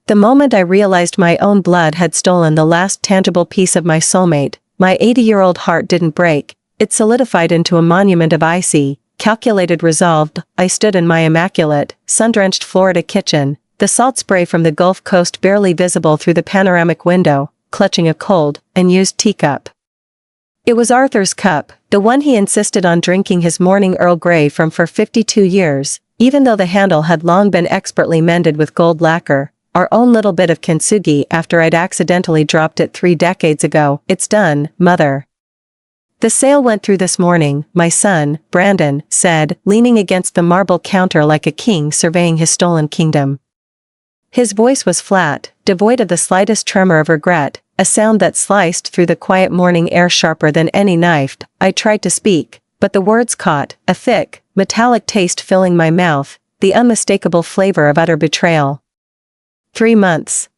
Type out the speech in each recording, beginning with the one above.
The moment I realized my own blood had stolen the last tangible piece of my soulmate, my 80-year-old heart didn't break. It solidified into a monument of icy, calculated resolve. I stood in my immaculate, sun-drenched Florida kitchen, the salt spray from the Gulf Coast barely visible through the panoramic window, clutching a cold, unused teacup. It was Arthur's cup, the one he insisted on drinking his morning Earl Grey from for 52 years, even though the handle had long been expertly mended with gold lacquer. Our own little bit of kintsugi after I'd accidentally dropped it 3 decades ago. It's done, Mother. The sale went through this morning, my son, Brandon, said, leaning against the marble counter like a king surveying his stolen kingdom. His voice was flat, devoid of the slightest tremor of regret, a sound that sliced through the quiet morning air sharper than any knife. I tried to speak, but the words caught, a thick, metallic taste filling my mouth, the unmistakable flavor of utter betrayal. 3 months.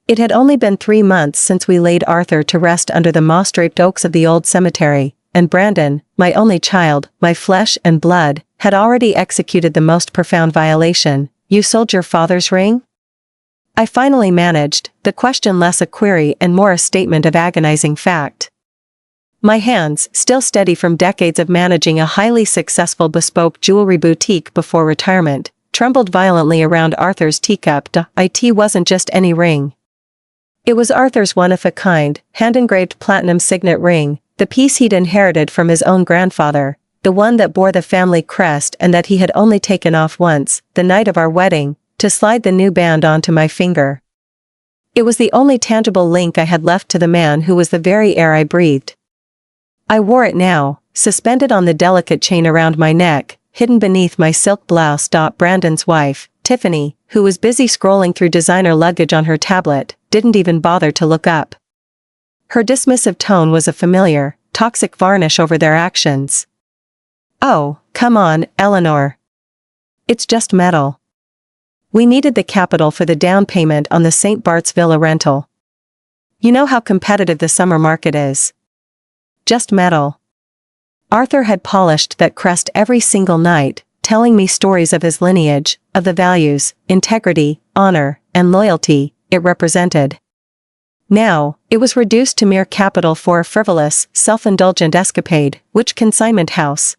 It had only been 3 months since we laid Arthur to rest under the moss-draped oaks of the old cemetery, and Brandon, my only child, my flesh and blood, had already executed the most profound violation. You sold your father's ring? I finally managed, the question less a query and more a statement of agonizing fact. My hands, still steady from decades of managing a highly successful bespoke jewelry boutique before retirement, trembled violently around Arthur's teacup. It wasn't just any ring. It was Arthur's one-of-a-kind, hand-engraved platinum signet ring, the piece he'd inherited from his own grandfather, the one that bore the family crest and that he had only taken off once, the night of our wedding, to slide the new band onto my finger. It was the only tangible link I had left to the man who was the very air I breathed. I wore it now, suspended on the delicate chain around my neck, hidden beneath my silk blouse. Brandon's wife, Tiffany, who was busy scrolling through designer luggage on her tablet, didn't even bother to look up. Her dismissive tone was a familiar, toxic varnish over their actions. Oh, come on, Eleanor. It's just metal. We needed the capital for the down payment on the St. Bart's Villa rental. You know how competitive the summer market is. Just metal. Arthur had polished that crest every single night, telling me stories of his lineage, of the values, integrity, honor, and loyalty it represented. Now, it was reduced to mere capital for a frivolous, self-indulgent escapade. Which consignment house?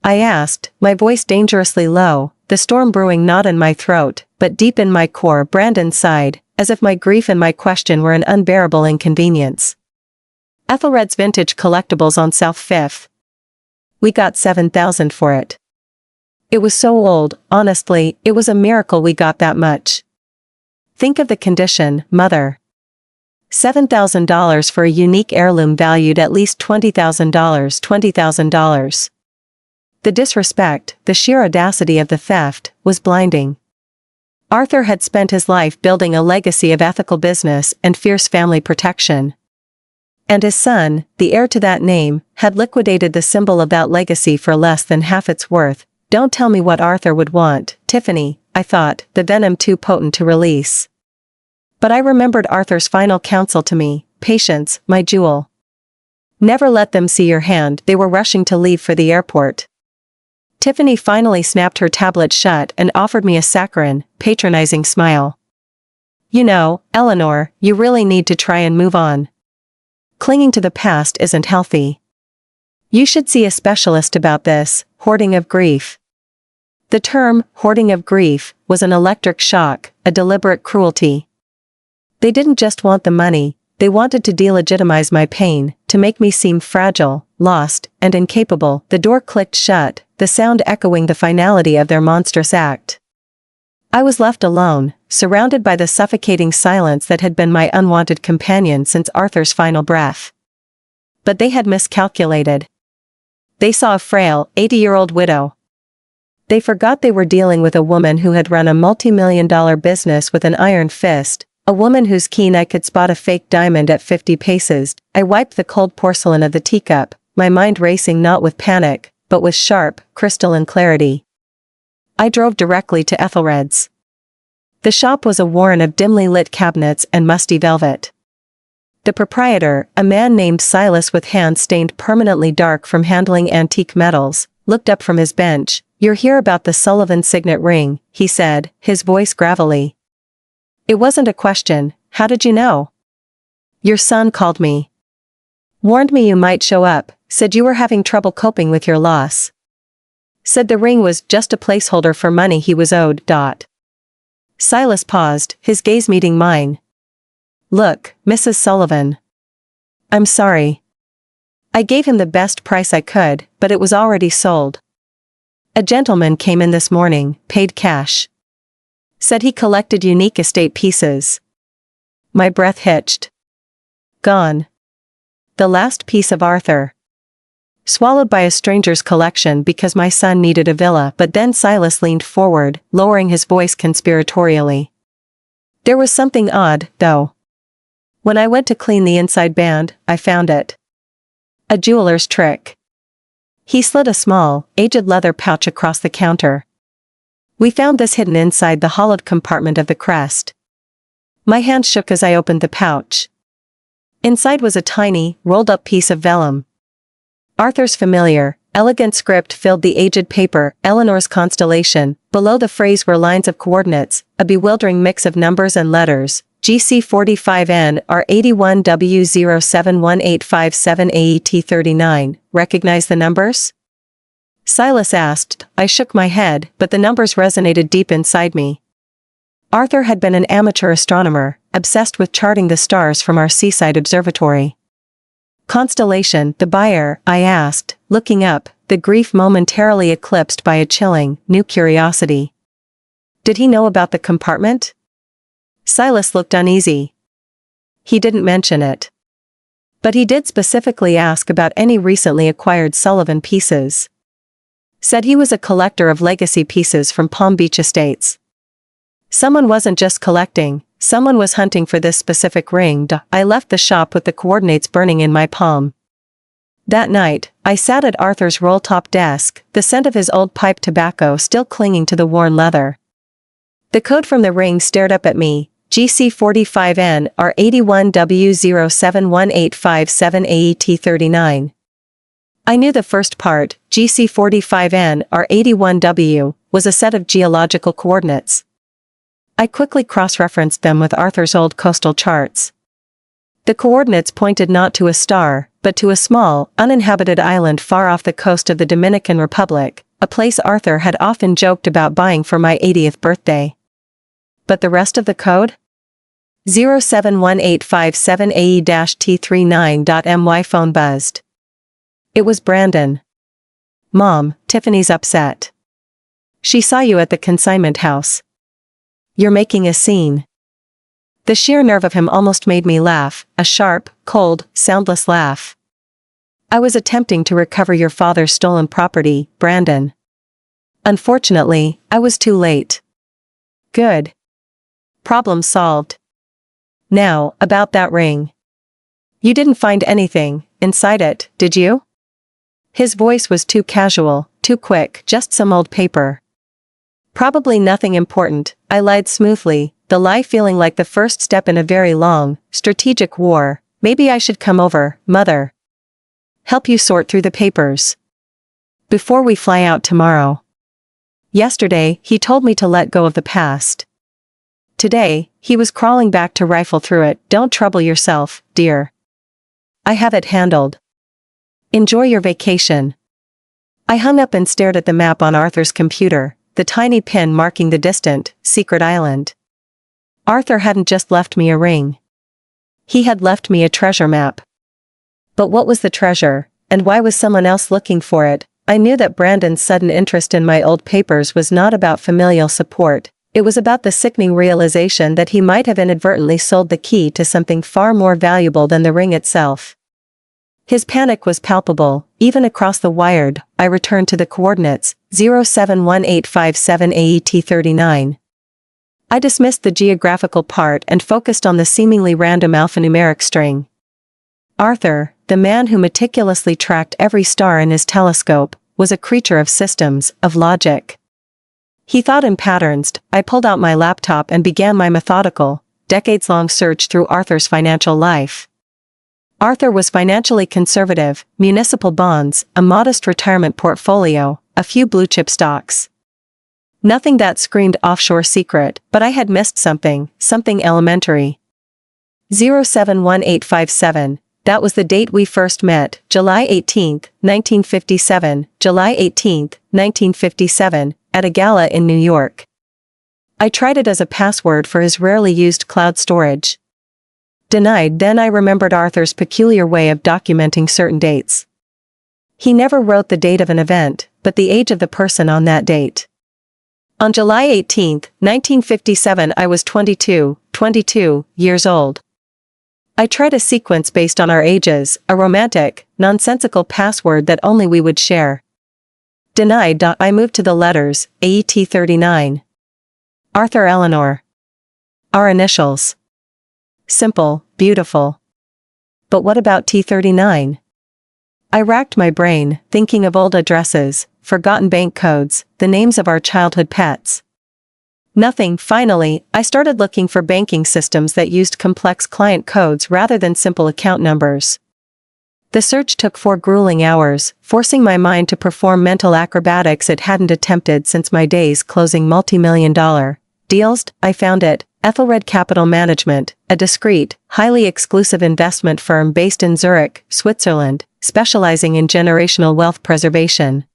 I asked, my voice dangerously low, the storm brewing not in my throat, but deep in my core. Brandon sighed, as if my grief and my question were an unbearable inconvenience. Ethelred's Vintage Collectibles on South 5th. We got $7,000 for it. It was so old, honestly, it was a miracle we got that much. Think of the condition, Mother. $7,000 for a unique heirloom valued at least $20,000. The disrespect, the sheer audacity of the theft, was blinding. Arthur had spent his life building a legacy of ethical business and fierce family protection. And his son, the heir to that name, had liquidated the symbol of that legacy for less than half its worth. Don't tell me what Arthur would want, Tiffany, I thought, the venom too potent to release. But I remembered Arthur's final counsel to me, patience, my jewel. Never let them see your hand. They were rushing to leave for the airport. Tiffany finally snapped her tablet shut and offered me a saccharine, patronizing smile. You know, Eleanor, you really need to try and move on. Clinging to the past isn't healthy. You should see a specialist about this, hoarding of grief. The term, hoarding of grief, was an electric shock, a deliberate cruelty. They didn't just want the money, they wanted to delegitimize my pain, to make me seem fragile, lost, and incapable. The door clicked shut, the sound echoing the finality of their monstrous act. I was left alone, surrounded by the suffocating silence that had been my unwanted companion since Arthur's final breath. But they had miscalculated. They saw a frail, 80-year-old widow. They forgot they were dealing with a woman who had run a multi-million-dollar business with an iron fist, a woman whose keen eye could spot a fake diamond at 50 paces. I wiped the cold porcelain of the teacup, my mind racing not with panic, but with sharp, crystalline clarity. I drove directly to Ethelred's. The shop was a warren of dimly lit cabinets and musty velvet. The proprietor, a man named Silas with hands stained permanently dark from handling antique metals, looked up from his bench. You're here about the Sullivan signet ring, he said, his voice gravelly. It wasn't a question, how did you know? Your son called me. Warned me you might show up, said you were having trouble coping with your loss. Said the ring was just a placeholder for money he was owed. Silas paused, his gaze meeting mine. Look, Mrs. Sullivan. I'm sorry. I gave him the best price I could, but it was already sold. A gentleman came in this morning, paid cash. Said he collected unique estate pieces. My breath hitched. Gone. The last piece of Arthur. Swallowed by a stranger's collection because my son needed a villa. But then Silas leaned forward, lowering his voice conspiratorially. There was something odd, though. When I went to clean the inside band, I found it. A jeweler's trick. He slid a small, aged leather pouch across the counter. We found this hidden inside the hollowed compartment of the crest. My hand shook as I opened the pouch. Inside was a tiny, rolled-up piece of vellum. Arthur's familiar, elegant script filled the aged paper, Eleanor's constellation. Below the phrase were lines of coordinates, a bewildering mix of numbers and letters. GC45N R81W071857AET39, recognize the numbers? Silas asked. I shook my head, but the numbers resonated deep inside me. Arthur had been an amateur astronomer, obsessed with charting the stars from our seaside observatory. Constellation, the buyer, I asked, looking up, the grief momentarily eclipsed by a chilling, new curiosity. Did he know about the compartment? Silas looked uneasy. He didn't mention it. But he did specifically ask about any recently acquired Sullivan pieces. Said he was a collector of legacy pieces from Palm Beach estates. Someone wasn't just collecting, someone was hunting for this specific ring. I left the shop with the coordinates burning in my palm. That night, I sat at Arthur's roll-top desk, the scent of his old pipe tobacco still clinging to the worn leather. The code from the ring stared up at me, GC45N R81W071857AET39. I knew the first part, GC45N R81W, was a set of geological coordinates. I quickly cross-referenced them with Arthur's old coastal charts. The coordinates pointed not to a star, but to a small, uninhabited island far off the coast of the Dominican Republic, a place Arthur had often joked about buying for my 80th birthday. But the rest of the code? 071857AE-T39.my phone buzzed. It was Brandon. Mom, Tiffany's upset. She saw you at the consignment house. You're making a scene. The sheer nerve of him almost made me laugh, a sharp, cold, soundless laugh. I was attempting to recover your father's stolen property, Brandon. Unfortunately, I was too late. Good. Problem solved. Now, about that ring. You didn't find anything inside it, did you? His voice was too casual, too quick, just some old paper. Probably nothing important, I lied smoothly, the lie feeling like the first step in a very long, strategic war. Maybe I should come over, Mother. Help you sort through the papers. Before we fly out tomorrow. Yesterday, he told me to let go of the past. Today, he was crawling back to rifle through it. Don't trouble yourself, dear. I have it handled. Enjoy your vacation. I hung up and stared at the map on Arthur's computer, the tiny pin marking the distant, secret island. Arthur hadn't just left me a ring. He had left me a treasure map. But what was the treasure, and why was someone else looking for it? I knew that Brandon's sudden interest in my old papers was not about familial support. It was about the sickening realization that he might have inadvertently sold the key to something far more valuable than the ring itself. His panic was palpable, even across the wired. I returned to the coordinates, 071857AET39. I dismissed the geographical part and focused on the seemingly random alphanumeric string. Arthur, the man who meticulously tracked every star in his telescope, was a creature of systems, of logic. He thought in patterns. I pulled out my laptop and began my methodical, decades-long search through Arthur's financial life. Arthur was financially conservative, municipal bonds, a modest retirement portfolio, a few blue-chip stocks. Nothing that screamed offshore secret, but I had missed something elementary. 071857. That was the date we first met, July 18, 1957, July 18, 1957, at a gala in New York. I tried it as a password for his rarely used cloud storage. Denied. Then I remembered Arthur's peculiar way of documenting certain dates. He never wrote the date of an event, but the age of the person on that date. On July 18, 1957 I was 22 years old. I tried a sequence based on our ages, a romantic, nonsensical password that only we would share. Denied. I moved to the letters, AET39. Arthur Eleanor. Our initials. Simple, beautiful. But what about T39? I racked my brain, thinking of old addresses, forgotten bank codes, the names of our childhood pets. Nothing. Finally, I started looking for banking systems that used complex client codes rather than simple account numbers. The search took 4 grueling hours, forcing my mind to perform mental acrobatics it hadn't attempted since my days closing multi-million-dollar deals. I found it, Ethelred Capital Management, a discreet, highly exclusive investment firm based in Zurich, Switzerland, specializing in generational wealth preservation.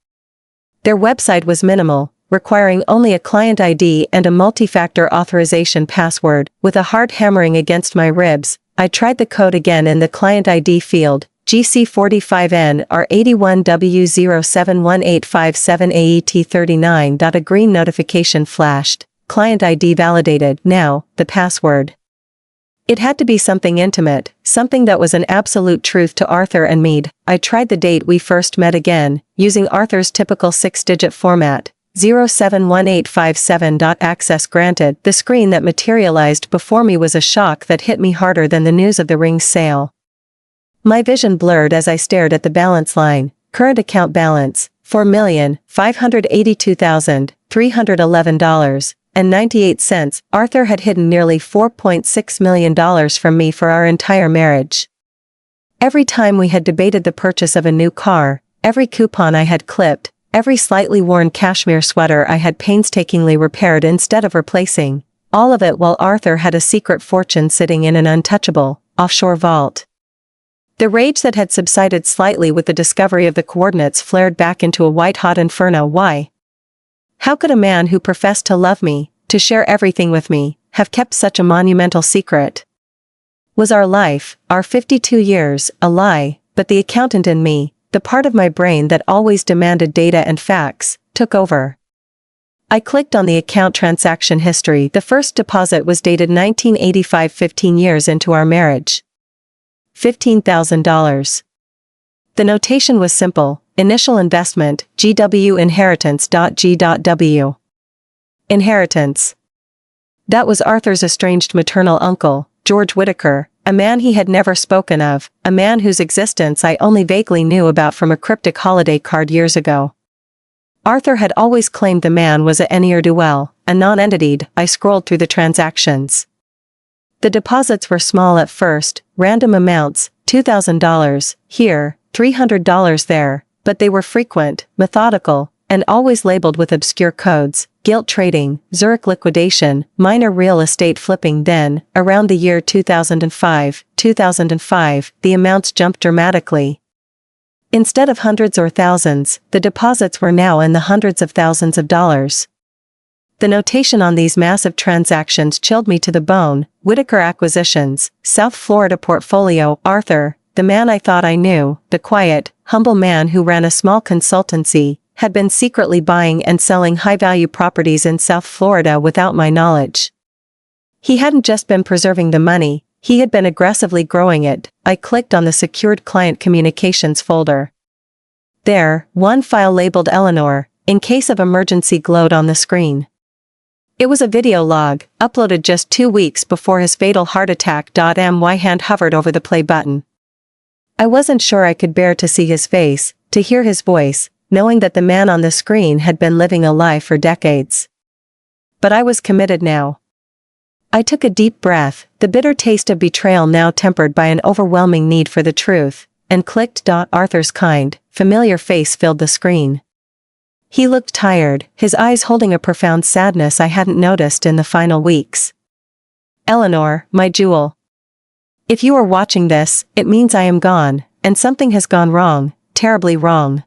Their website was minimal, requiring only a client ID and a multi-factor authorization password. With a heart hammering against my ribs, I tried the code again in the client ID field, GC45N-R81W071857AET39. A green notification flashed. Client ID validated. Now, the password. It had to be something intimate, something that was an absolute truth to Arthur and me. I tried the date we first met again, using Arthur's typical 6-digit format. 071857. Access granted. The screen that materialized before me was a shock that hit me harder than the news of the ring's sale. My vision blurred as I stared at the balance line. Current account balance, $4,582,311.98. Arthur had hidden nearly $4.6 million from me for our entire marriage. Every time we had debated the purchase of a new car, every coupon I had clipped, every slightly worn cashmere sweater I had painstakingly repaired instead of replacing, all of it while Arthur had a secret fortune sitting in an untouchable, offshore vault. The rage that had subsided slightly with the discovery of the coordinates flared back into a white-hot inferno. Why? How could a man who professed to love me, to share everything with me, have kept such a monumental secret? Was our life, our 52 years, a lie? But the accountant in me, the part of my brain that always demanded data and facts, took over. I clicked on the account transaction history. The first deposit was dated 1985, 15 years into our marriage. $15,000. The notation was simple: initial investment, GW inheritance.G.W. Inheritance. That was Arthur's estranged maternal uncle, George Whittaker, a man he had never spoken of, a man whose existence I only vaguely knew about from a cryptic holiday card years ago. Arthur had always claimed the man was a ne'er-do-well, a non-entity. I scrolled through the transactions. The deposits were small at first, random amounts, $2,000 here, $300 there, but they were frequent, methodical, and always labeled with obscure codes: gilt trading, Zurich liquidation, minor real estate flipping. Then, around the year 2005, the amounts jumped dramatically. Instead of hundreds or thousands, the deposits were now in the hundreds of thousands of dollars. The notation on these massive transactions chilled me to the bone. Whittaker Acquisitions, South Florida Portfolio. Arthur, the man I thought I knew, the quiet, humble man who ran a small consultancy, had been secretly buying and selling high-value properties in South Florida without my knowledge. He hadn't just been preserving the money, he had been aggressively growing it. I clicked on the secured client communications folder. There, one file labeled Eleanor, in case of emergency, glowed on the screen. It was a video log, uploaded just 2 weeks before his fatal heart attack. My hand hovered over the play button. I wasn't sure I could bear to see his face, to hear his voice, knowing that the man on the screen had been living a lie for decades. But I was committed now. I took a deep breath, the bitter taste of betrayal now tempered by an overwhelming need for the truth, and clicked. Arthur's kind, familiar face filled the screen. He looked tired, his eyes holding a profound sadness I hadn't noticed in the final weeks. Eleanor, my jewel. If you are watching this, it means I am gone, and something has gone wrong, terribly wrong.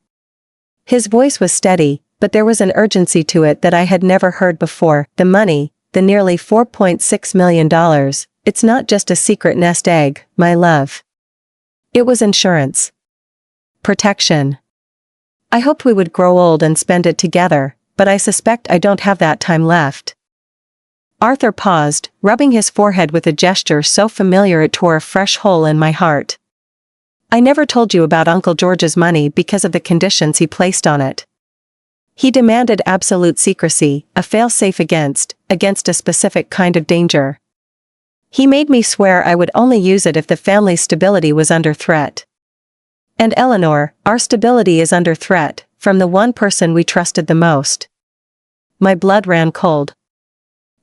His voice was steady, but there was an urgency to it that I had never heard before. The money, the nearly $4.6 million, it's not just a secret nest egg, my love. It was insurance. Protection. I hoped we would grow old and spend it together, but I suspect I don't have that time left. Arthur paused, rubbing his forehead with a gesture so familiar it tore a fresh hole in my heart. I never told you about Uncle George's money because of the conditions he placed on it. He demanded absolute secrecy, a fail-safe against a specific kind of danger. He made me swear I would only use it if the family's stability was under threat. And Eleanor, our stability is under threat, from the one person we trusted the most. My blood ran cold.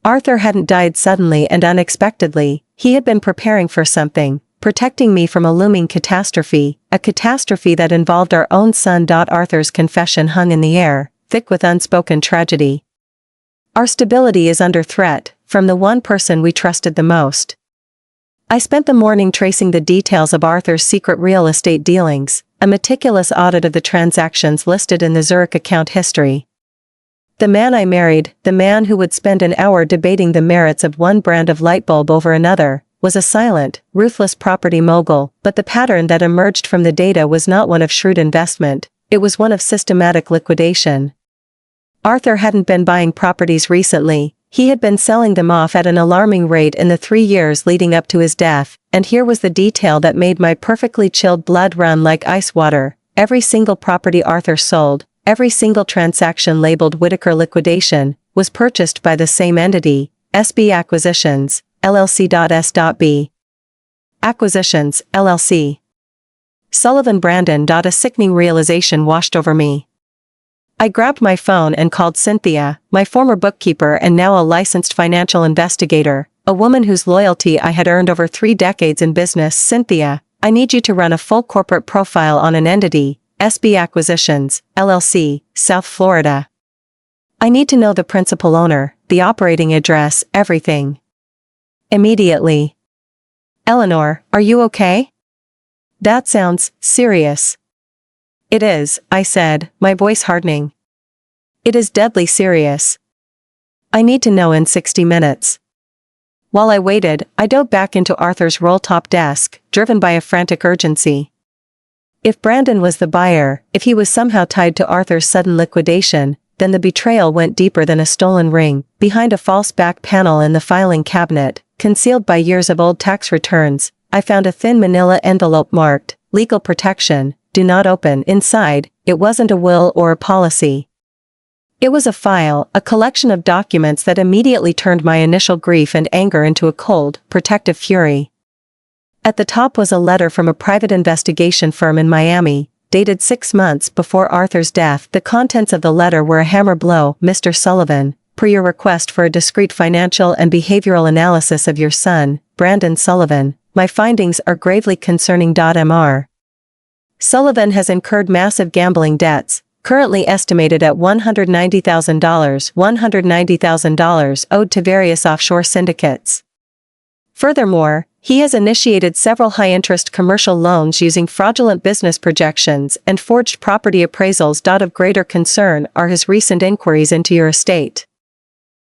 Arthur hadn't died suddenly and unexpectedly, he had been preparing for something, protecting me from a looming catastrophe, a catastrophe that involved our own son. Arthur's confession hung in the air, thick with unspoken tragedy. Our stability is under threat, from the one person we trusted the most. I spent the morning tracing the details of Arthur's secret real estate dealings, a meticulous audit of the transactions listed in the Zurich account history. The man I married, the man who would spend an hour debating the merits of one brand of light bulb over another, was a silent, ruthless property mogul, but the pattern that emerged from the data was not one of shrewd investment, it was one of systematic liquidation. Arthur hadn't been buying properties recently, he had been selling them off at an alarming rate in the 3 years leading up to his death, and here was the detail that made my perfectly chilled blood run like ice water. Every single property Arthur sold, every single transaction labeled Whitaker liquidation, was purchased by the same entity, SB Acquisitions, LLC.S.B. Acquisitions, LLC. Sullivan Brandon. A sickening realization washed over me. I grabbed my phone and called Cynthia, my former bookkeeper and now a licensed financial investigator, a woman whose loyalty I had earned over 3 decades in business. Cynthia, I need you to run a full corporate profile on an entity, SB Acquisitions, LLC, South Florida. I need to know the principal owner, the operating address, everything. Immediately. Eleanor, are you okay? That sounds serious. It is, I said, my voice hardening. It is deadly serious. I need to know in 60 minutes. While I waited, I dove back into Arthur's roll-top desk, driven by a frantic urgency. If Brandon was the buyer, if he was somehow tied to Arthur's sudden liquidation, then the betrayal went deeper than a stolen ring. Behind a false back panel in the filing cabinet, concealed by years of old tax returns, I found a thin manila envelope marked, Legal Protection, Do Not Open. Inside, it wasn't a will or a policy. It was a file, a collection of documents that immediately turned my initial grief and anger into a cold, protective fury. At the top was a letter from a private investigation firm in Miami, dated 6 months before Arthur's death. The contents of the letter were a hammer blow. Mr. Sullivan, per your request for a discreet financial and behavioral analysis of your son, Brandon Sullivan, my findings are gravely concerning. Mr. Sullivan has incurred massive gambling debts, currently estimated at $190,000 owed to various offshore syndicates. Furthermore, he has initiated several high-interest commercial loans using fraudulent business projections and forged property appraisals. Of greater concern are his recent inquiries into your estate.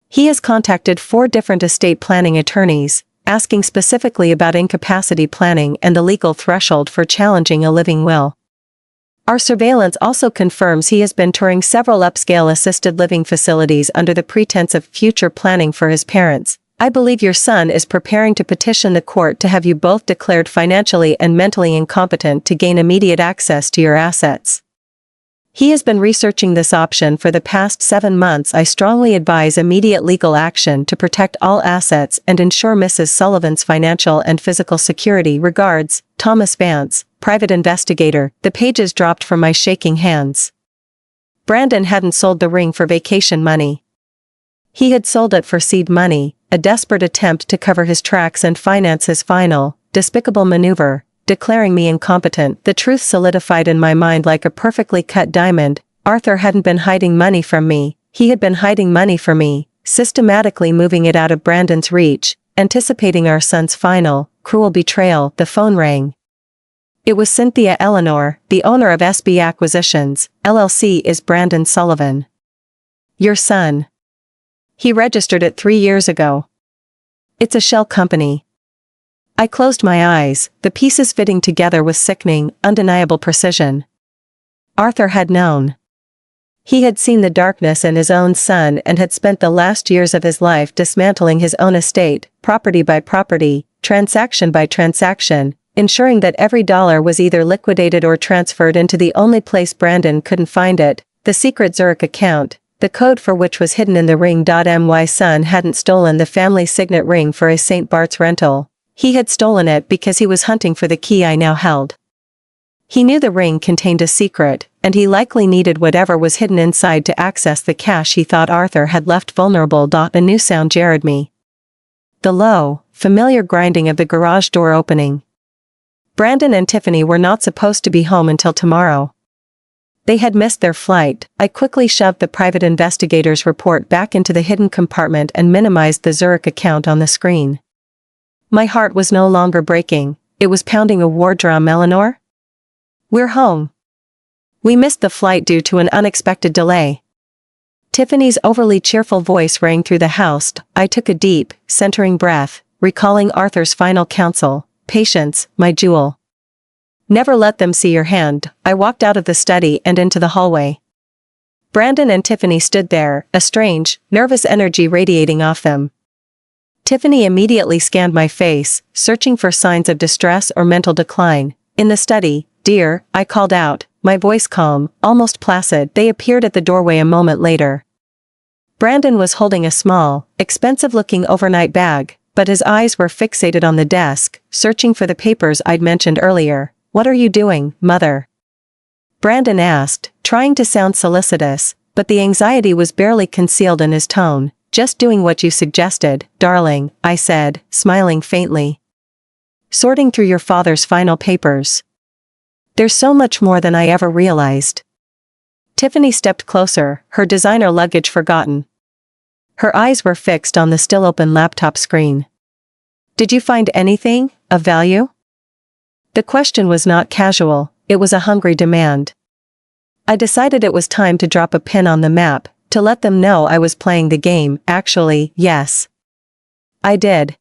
He has contacted 4 different estate planning attorneys, asking specifically about incapacity planning and the legal threshold for challenging a living will. Our surveillance also confirms he has been touring several upscale assisted living facilities under the pretense of future planning for his parents. I believe your son is preparing to petition the court to have you both declared financially and mentally incompetent to gain immediate access to your assets. He has been researching this option for the past 7 months. I strongly advise immediate legal action to protect all assets and ensure Mrs. Sullivan's financial and physical security. Regards, Thomas Vance, private investigator. The pages dropped from my shaking hands. Brandon hadn't sold the ring for vacation money. He had sold it for seed money, a desperate attempt to cover his tracks and finance his final, despicable maneuver, declaring me incompetent. The truth solidified in my mind like a perfectly cut diamond. Arthur hadn't been hiding money from me, he had been hiding money for me, systematically moving it out of Brandon's reach, anticipating our son's final, cruel betrayal. The phone rang. It was Cynthia Eleanor, the owner of SB Acquisitions, LLC. Is Brandon Sullivan your son? He registered it 3 years ago. It's a shell company. I closed my eyes, the pieces fitting together with sickening, undeniable precision. Arthur had known. He had seen the darkness in his own son and had spent the last years of his life dismantling his own estate, property by property, transaction by transaction, ensuring that every dollar was either liquidated or transferred into the only place Brandon couldn't find it, the secret Zurich account, the code for which was hidden in the ring. My son hadn't stolen the family signet ring for a St. Bart's rental. He had stolen it because he was hunting for the key I now held. He knew the ring contained a secret, and he likely needed whatever was hidden inside to access the cash he thought Arthur had left vulnerable. A new sound jarred me. The low, familiar grinding of the garage door opening. Brandon and Tiffany were not supposed to be home until tomorrow. They had missed their flight. I quickly shoved the private investigator's report back into the hidden compartment and minimized the Zurich account on the screen. My heart was no longer breaking, it was pounding a war drum. Eleanor? We're home. We missed the flight due to an unexpected delay. Tiffany's overly cheerful voice rang through the house. I took a deep, centering breath, recalling Arthur's final counsel, patience, my jewel. Never let them see your hand. I walked out of the study and into the hallway. Brandon and Tiffany stood there, a strange, nervous energy radiating off them. Tiffany immediately scanned my face, searching for signs of distress or mental decline. In the study, "Dear," I called out, my voice calm, almost placid. They appeared at the doorway a moment later. Brandon was holding a small, expensive-looking overnight bag, but his eyes were fixated on the desk, searching for the papers I'd mentioned earlier. "What are you doing, Mother?" Brandon asked, trying to sound solicitous, but the anxiety was barely concealed in his tone. "Just doing what you suggested, darling," I said, smiling faintly. "Sorting through your father's final papers. There's so much more than I ever realized." Tiffany stepped closer, her designer luggage forgotten. Her eyes were fixed on the still open laptop screen. "Did you find anything of value?" The question was not casual, it was a hungry demand. I decided it was time to drop a pin on the map, to let them know I was playing the game. "Actually, yes. I did.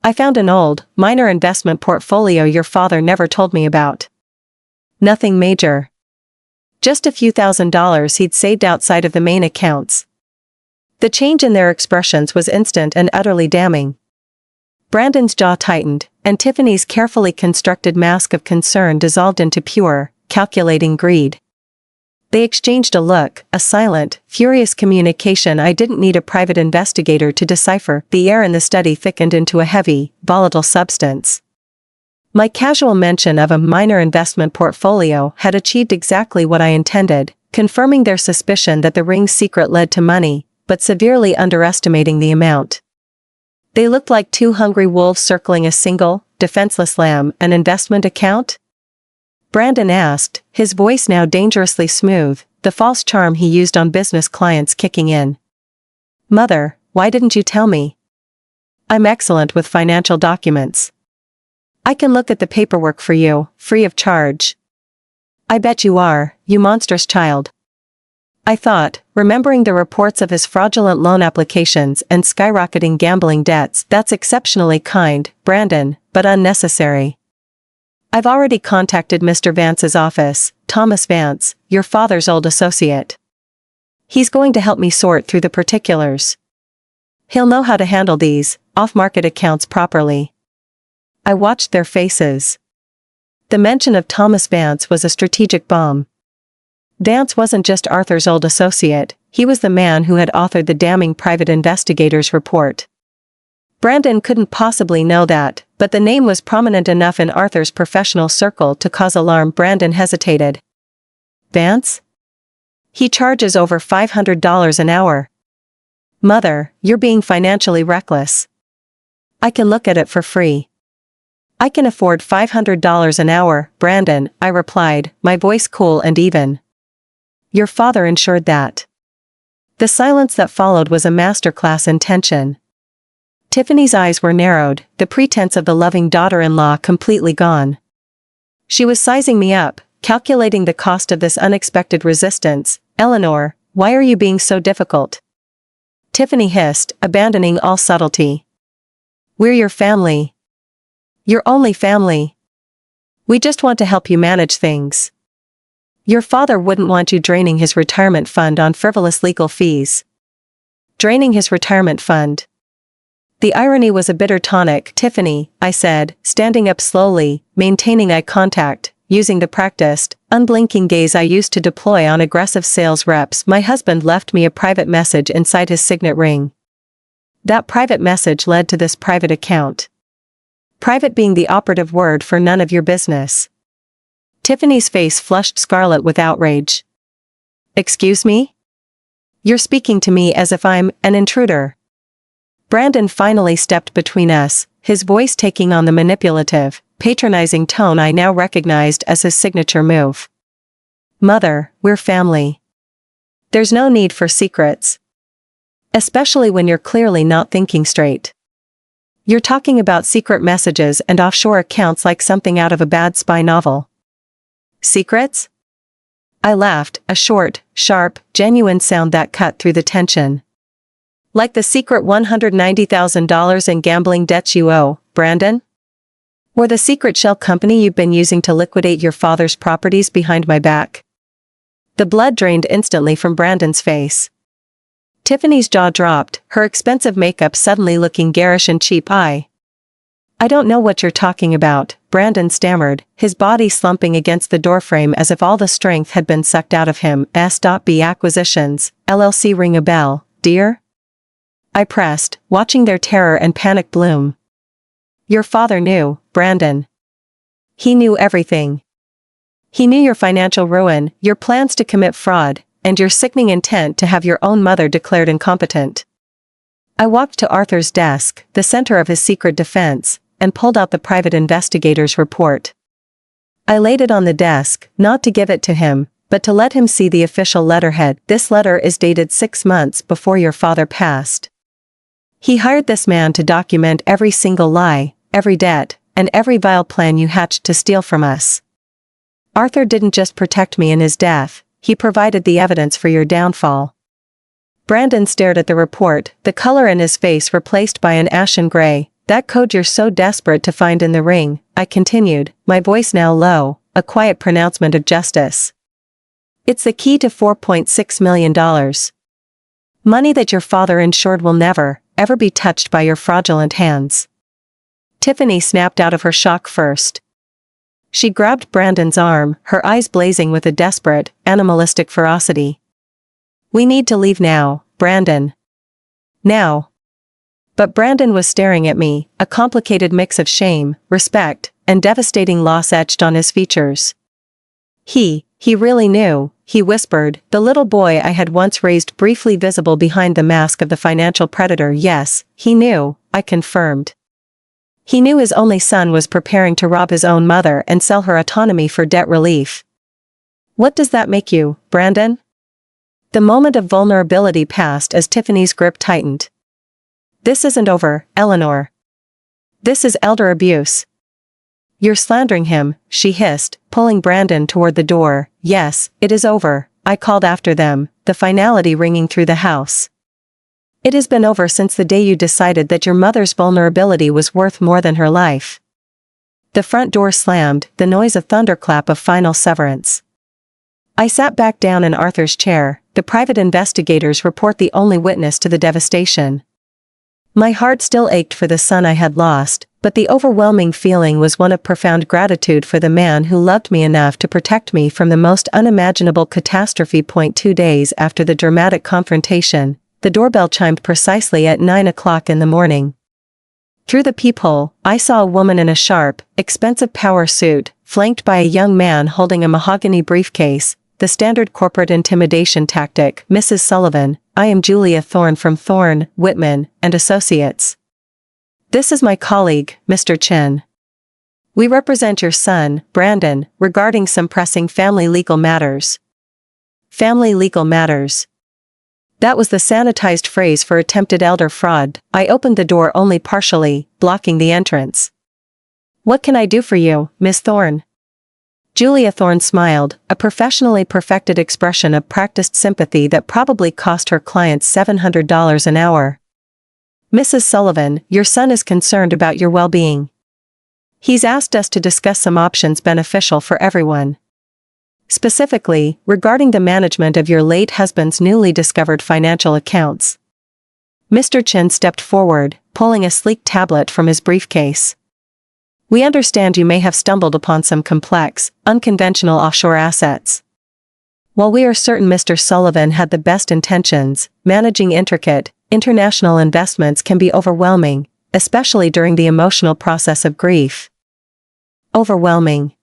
I found an old, minor investment portfolio your father never told me about. Nothing major. Just a few $1,000s he'd saved outside of the main accounts." The change in their expressions was instant and utterly damning. Brandon's jaw tightened, and Tiffany's carefully constructed mask of concern dissolved into pure, calculating greed. They exchanged a look, a silent, furious communication I didn't need a private investigator to decipher. The air in the study thickened into a heavy, volatile substance. My casual mention of a minor investment portfolio had achieved exactly what I intended, confirming their suspicion that the ring's secret led to money, but severely underestimating the amount. They looked like two hungry wolves circling a single, defenseless lamb. "An investment account?" Brandon asked, his voice now dangerously smooth, the false charm he used on business clients kicking in. "Mother, why didn't you tell me? I'm excellent with financial documents. I can look at the paperwork for you, free of charge." "I bet you are, you monstrous child." I thought, remembering the reports of his fraudulent loan applications and skyrocketing gambling debts. "That's exceptionally kind, Brandon, but unnecessary. I've already contacted Mr. Vance's office, Thomas Vance, your father's old associate. He's going to help me sort through the particulars. He'll know how to handle these off-market accounts properly." I watched their faces. The mention of Thomas Vance was a strategic bomb. Vance wasn't just Arthur's old associate, he was the man who had authored the damning private investigator's report. Brandon couldn't possibly know that, but the name was prominent enough in Arthur's professional circle to cause alarm. Brandon hesitated. "Vance? He charges over $500 an hour. Mother, you're being financially reckless. I can look at it for free." "I can afford $500 an hour, Brandon," I replied, my voice cool and even. Your father ensured that. The silence that followed was a masterclass in tension. Tiffany's eyes were narrowed, the pretense of the loving daughter-in-law completely gone. She was sizing me up, calculating the cost of this unexpected resistance. Eleanor, why are you being so difficult? Tiffany hissed, abandoning all subtlety. We're your family. Your only family. We just want to help you manage things. Your father wouldn't want you draining his retirement fund on frivolous legal fees. Draining his retirement fund. The irony was a bitter tonic. Tiffany, I said, standing up slowly, maintaining eye contact, using the practiced, unblinking gaze I used to deploy on aggressive sales reps. My husband left me a private message inside his signet ring. That private message led to this private account. Private being the operative word for none of your business. Tiffany's face flushed scarlet with outrage. Excuse me? You're speaking to me as if I'm an intruder. Brandon finally stepped between us, his voice taking on the manipulative, patronizing tone I now recognized as his signature move. Mother, we're family. There's no need for secrets. Especially when you're clearly not thinking straight. You're talking about secret messages and offshore accounts like something out of a bad spy novel. Secrets? I laughed, a short, sharp, genuine sound that cut through the tension. Like the secret $190,000 in gambling debts you owe, Brandon? Or the secret shell company you've been using to liquidate your father's properties behind my back? The blood drained instantly from Brandon's face. Tiffany's jaw dropped, her expensive makeup suddenly looking garish and cheap. I don't know what you're talking about, Brandon stammered, his body slumping against the doorframe as if all the strength had been sucked out of him. S.B. Acquisitions, LLC. Ring a bell, dear? I pressed, watching their terror and panic bloom. Your father knew, Brandon. He knew everything. He knew your financial ruin, your plans to commit fraud, and your sickening intent to have your own mother declared incompetent. I walked to Arthur's desk, the center of his secret defense, and pulled out the private investigator's report. I laid it on the desk, not to give it to him, but to let him see the official letterhead. This letter is dated 6 months before your father passed. He hired this man to document every single lie, every debt, and every vile plan you hatched to steal from us. Arthur didn't just protect me in his death, he provided the evidence for your downfall. Brandon stared at the report, the color in his face replaced by an ashen gray. That code you're so desperate to find in the ring, I continued, my voice now low, a quiet pronouncement of justice. It's the key to $4.6 million. Money that your father ensured will never, ever be touched by your fraudulent hands. Tiffany snapped out of her shock first. She grabbed Brandon's arm, her eyes blazing with a desperate, animalistic ferocity. We need to leave now, Brandon. Now. But Brandon was staring at me, a complicated mix of shame, respect, and devastating loss etched on his features. He really knew, he whispered, the little boy I had once raised briefly visible behind the mask of the financial predator. Yes, he knew, I confirmed. He knew his only son was preparing to rob his own mother and sell her autonomy for debt relief. What does that make you, Brandon? The moment of vulnerability passed as Tiffany's grip tightened. This isn't over, Eleanor. This is elder abuse. You're slandering him, she hissed, pulling Brandon toward the door. Yes, it is over, I called after them, the finality ringing through the house. It has been over since the day you decided that your mother's vulnerability was worth more than her life. The front door slammed, the noise of thunderclap of final severance. I sat back down in Arthur's chair, the private investigator's report the only witness to the devastation. My heart still ached for the son I had lost, but the overwhelming feeling was one of profound gratitude for the man who loved me enough to protect me from the most unimaginable catastrophe. 2 days after the dramatic confrontation, the doorbell chimed precisely at 9 o'clock in the morning. Through the peephole, I saw a woman in a sharp, expensive power suit, flanked by a young man holding a mahogany briefcase, the standard corporate intimidation tactic. Mrs. Sullivan, I am Julia Thorne from Thorne, Whitman, and Associates. This is my colleague, Mr. Chen. We represent your son, Brandon, regarding some pressing family legal matters. family legal matters. That was the sanitized phrase for attempted elder fraud. I opened the door only partially, blocking the entrance. What can I do for you, Miss Thorne? Julia Thorne smiled, a professionally perfected expression of practiced sympathy that probably cost her clients $700 an hour. Mrs. Sullivan, your son is concerned about your well-being. He's asked us to discuss some options beneficial for everyone. Specifically, regarding the management of your late husband's newly discovered financial accounts. Mr. Chin stepped forward, pulling a sleek tablet from his briefcase. We understand you may have stumbled upon some complex, unconventional offshore assets. While we are certain Mr. Sullivan had the best intentions, managing intricate, international investments can be overwhelming, especially during the emotional process of grief. Overwhelming.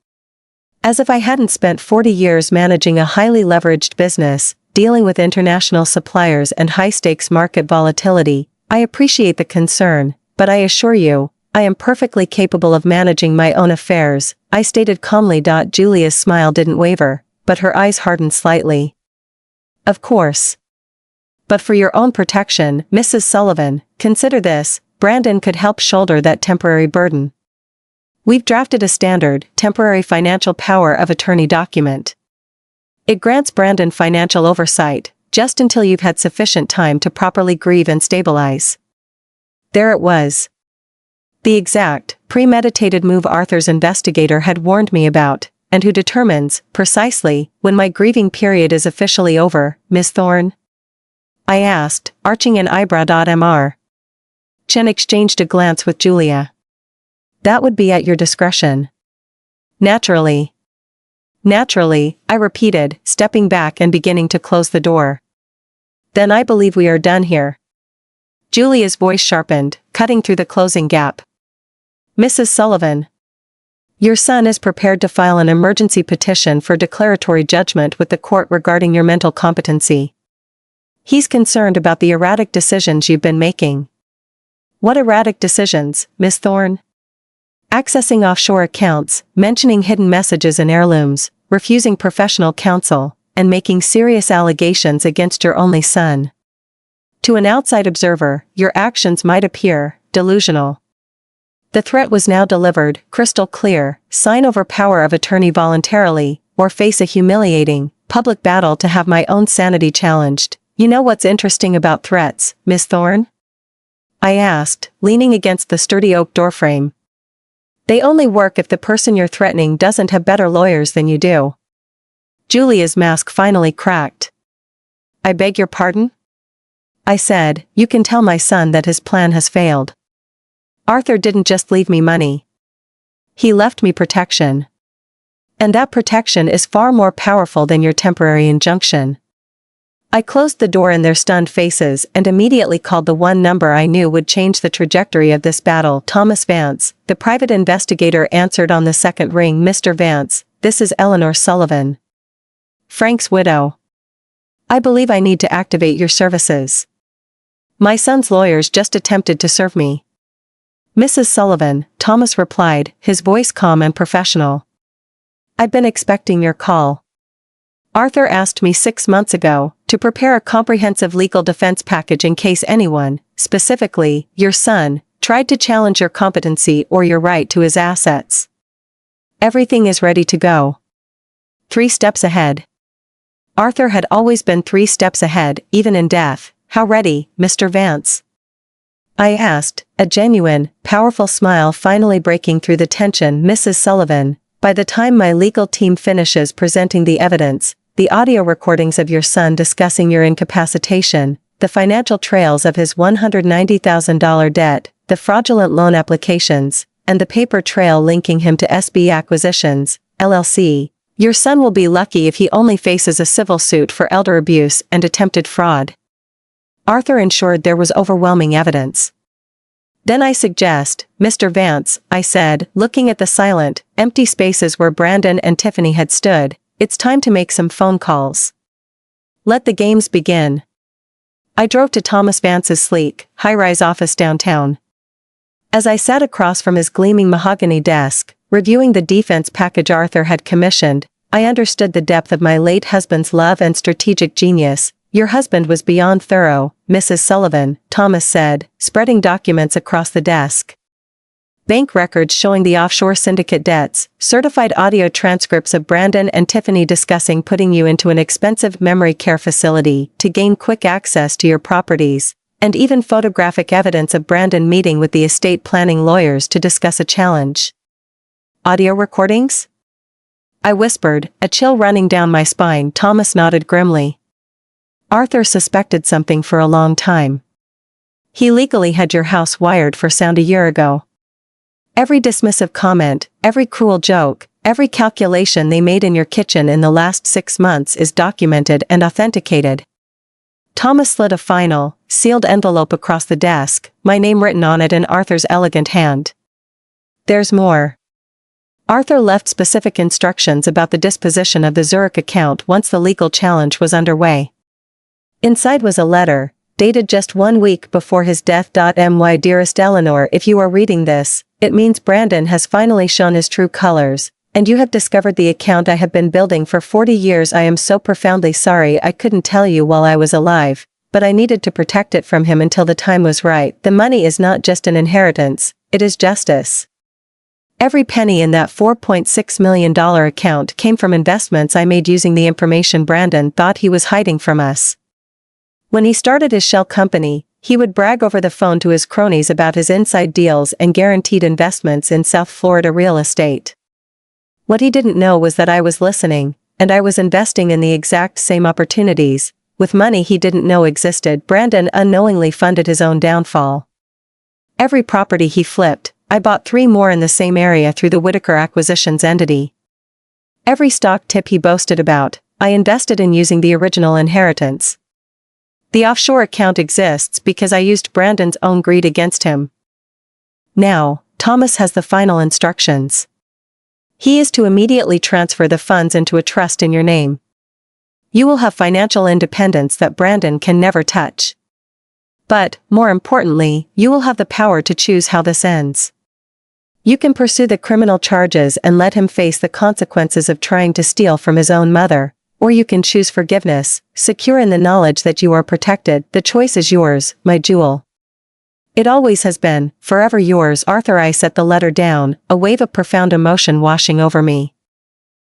As if I hadn't spent 40 years managing a highly leveraged business, dealing with international suppliers and high-stakes market volatility, I appreciate the concern, but I assure you, I am perfectly capable of managing my own affairs, I stated calmly. Julia's smile didn't waver, but her eyes hardened slightly. Of course. But for your own protection, Mrs. Sullivan, consider this, Brandon could help shoulder that temporary burden. We've drafted a standard, temporary financial power of attorney document. It grants Brandon financial oversight, just until you've had sufficient time to properly grieve and stabilize. There it was. The exact, premeditated move Arthur's investigator had warned me about, and who determines, precisely, when my grieving period is officially over, Miss Thorne? I asked, arching an eyebrow. Mr. Chen exchanged a glance with Julia. That would be at your discretion. Naturally. Naturally, I repeated, stepping back and beginning to close the door. Then I believe we are done here. Julia's voice sharpened, cutting through the closing gap. Mrs. Sullivan. Your son is prepared to file an emergency petition for declaratory judgment with the court regarding your mental competency. He's concerned about the erratic decisions you've been making. What erratic decisions, Miss Thorne? Accessing offshore accounts, mentioning hidden messages and heirlooms, refusing professional counsel, and making serious allegations against your only son. To an outside observer, your actions might appear delusional. The threat was now delivered, crystal clear: sign over power of attorney voluntarily, or face a humiliating, public battle to have my own sanity challenged. You know what's interesting about threats, Miss Thorne? I asked, leaning against the sturdy oak doorframe. They only work if the person you're threatening doesn't have better lawyers than you do. Julia's mask finally cracked. I beg your pardon? I said, you can tell my son that his plan has failed. Arthur didn't just leave me money. He left me protection. And that protection is far more powerful than your temporary injunction. I closed the door in their stunned faces and immediately called the one number I knew would change the trajectory of this battle. Thomas Vance, the private investigator, answered on the second ring. Mr. Vance, this is Eleanor Sullivan, Frank's widow. I believe I need to activate your services. My son's lawyers just attempted to serve me. Mrs. Sullivan, Thomas replied, his voice calm and professional. I've been expecting your call. Arthur asked me 6 months ago to prepare a comprehensive legal defense package in case anyone, specifically, your son, tried to challenge your competency or your right to his assets. Everything is ready to go. 3 steps ahead. Arthur had always been 3 steps ahead, even in death. How ready, Mr. Vance? I asked, a genuine, powerful smile finally breaking through the tension. Mrs. Sullivan, by the time my legal team finishes presenting the evidence, the audio recordings of your son discussing your incapacitation, the financial trails of his $190,000 debt, the fraudulent loan applications, and the paper trail linking him to SB Acquisitions, LLC, your son will be lucky if he only faces a civil suit for elder abuse and attempted fraud. Arthur ensured there was overwhelming evidence. Then I suggest, Mr. Vance, I said, looking at the silent, empty spaces where Brandon and Tiffany had stood, it's time to make some phone calls. Let the games begin. I drove to Thomas Vance's sleek, high-rise office downtown. As I sat across from his gleaming mahogany desk, reviewing the defense package Arthur had commissioned, I understood the depth of my late husband's love and strategic genius. Your husband was beyond thorough, Mrs. Sullivan, Thomas said, spreading documents across the desk. Bank records showing the offshore syndicate debts, certified audio transcripts of Brandon and Tiffany discussing putting you into an expensive memory care facility to gain quick access to your properties, and even photographic evidence of Brandon meeting with the estate planning lawyers to discuss a challenge. Audio recordings? I whispered, a chill running down my spine. Thomas nodded grimly. Arthur suspected something for a long time. He legally had your house wired for sound a year ago. Every dismissive comment, every cruel joke, every calculation they made in your kitchen in the last 6 months is documented and authenticated. Thomas slid a final, sealed envelope across the desk, my name written on it in Arthur's elegant hand. There's more. Arthur left specific instructions about the disposition of the Zurich account once the legal challenge was underway. Inside was a letter, dated just 1 week before his death. My dearest Eleanor, if you are reading this, it means Brandon has finally shown his true colors, and you have discovered the account I have been building for 40 years. I am so profoundly sorry I couldn't tell you while I was alive, but I needed to protect it from him until the time was right. The money is not just an inheritance, it is justice. Every penny in that $4.6 million account came from investments I made using the information Brandon thought he was hiding from us. When he started his shell company, he would brag over the phone to his cronies about his inside deals and guaranteed investments in South Florida real estate. What he didn't know was that I was listening, and I was investing in the exact same opportunities, with money he didn't know existed. Brandon unknowingly funded his own downfall. Every property he flipped, I bought 3 more in the same area through the Whitaker Acquisitions entity. Every stock tip he boasted about, I invested in using the original inheritance. The offshore account exists because I used Brandon's own greed against him. Now, Thomas has the final instructions. He is to immediately transfer the funds into a trust in your name. You will have financial independence that Brandon can never touch. But, more importantly, you will have the power to choose how this ends. You can pursue the criminal charges and let him face the consequences of trying to steal from his own mother. Or you can choose forgiveness, secure in the knowledge that you are protected. The choice is yours, my jewel. It always has been, forever yours, Arthur. I set the letter down, a wave of profound emotion washing over me.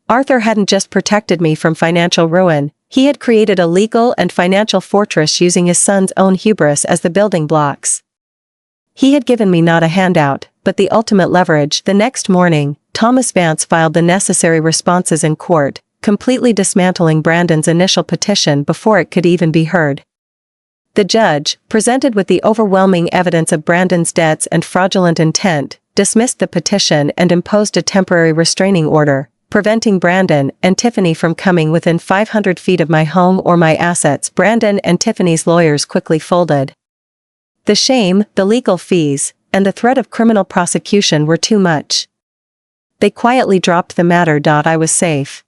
Arthur hadn't just protected me from financial ruin, he had created a legal and financial fortress using his son's own hubris as the building blocks. He had given me not a handout, but the ultimate leverage. The next morning, Thomas Vance filed the necessary responses in court, completely dismantling Brandon's initial petition before it could even be heard. The judge, presented with the overwhelming evidence of Brandon's debts and fraudulent intent, dismissed the petition and imposed a temporary restraining order, preventing Brandon and Tiffany from coming within 500 feet of my home or my assets. Brandon and Tiffany's lawyers quickly folded. The shame, the legal fees, and the threat of criminal prosecution were too much. They quietly dropped the matter. I was safe.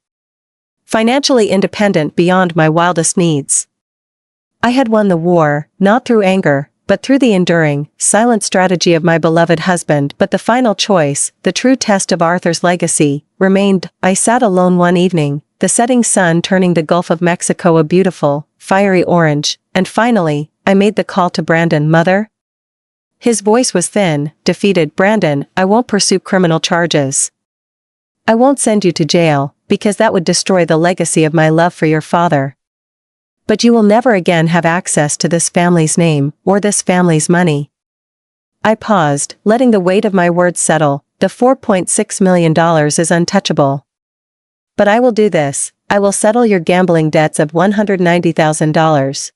Financially independent beyond my wildest needs. I had won the war, not through anger, but through the enduring, silent strategy of my beloved husband. But the final choice, the true test of Arthur's legacy, remained. I sat alone one evening, the setting sun turning the Gulf of Mexico a beautiful, fiery orange, and finally, I made the call to Brandon. Mother? His voice was thin, defeated. Brandon, I won't pursue criminal charges. I won't send you to jail, because that would destroy the legacy of my love for your father. But you will never again have access to this family's name, or this family's money. I paused, letting the weight of my words settle. The $4.6 million is untouchable. But I will do this. I will settle your gambling debts of $190,000.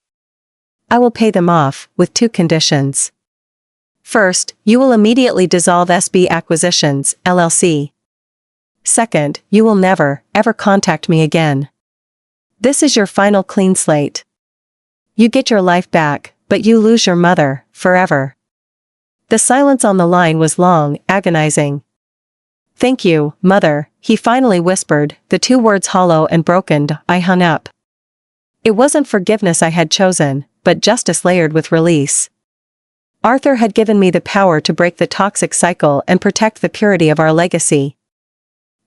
I will pay them off, with 2 conditions. First, you will immediately dissolve SB Acquisitions, LLC. Second, you will never, ever contact me again. This is your final clean slate. You get your life back, but you lose your mother, forever. The silence on the line was long, agonizing. Thank you, Mother, he finally whispered, the 2 words hollow and broken. I hung up. It wasn't forgiveness I had chosen, but justice layered with release. Arthur had given me the power to break the toxic cycle and protect the purity of our legacy.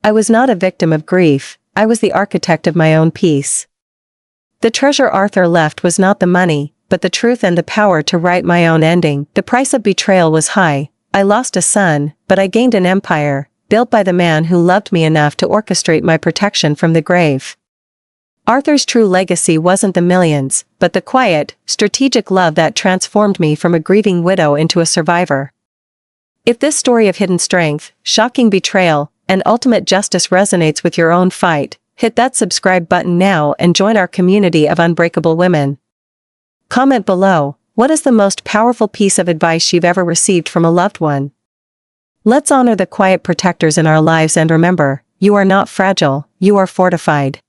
I was not a victim of grief, I was the architect of my own peace. The treasure Arthur left was not the money, but the truth and the power to write my own ending. The price of betrayal was high. I lost a son, but I gained an empire, built by the man who loved me enough to orchestrate my protection from the grave. Arthur's true legacy wasn't the millions, but the quiet, strategic love that transformed me from a grieving widow into a survivor. If this story of hidden strength, shocking betrayal, and ultimate justice resonates with your own fight, hit that subscribe button now and join our community of unbreakable women. Comment below, what is the most powerful piece of advice you've ever received from a loved one? Let's honor the quiet protectors in our lives and remember, you are not fragile, you are fortified.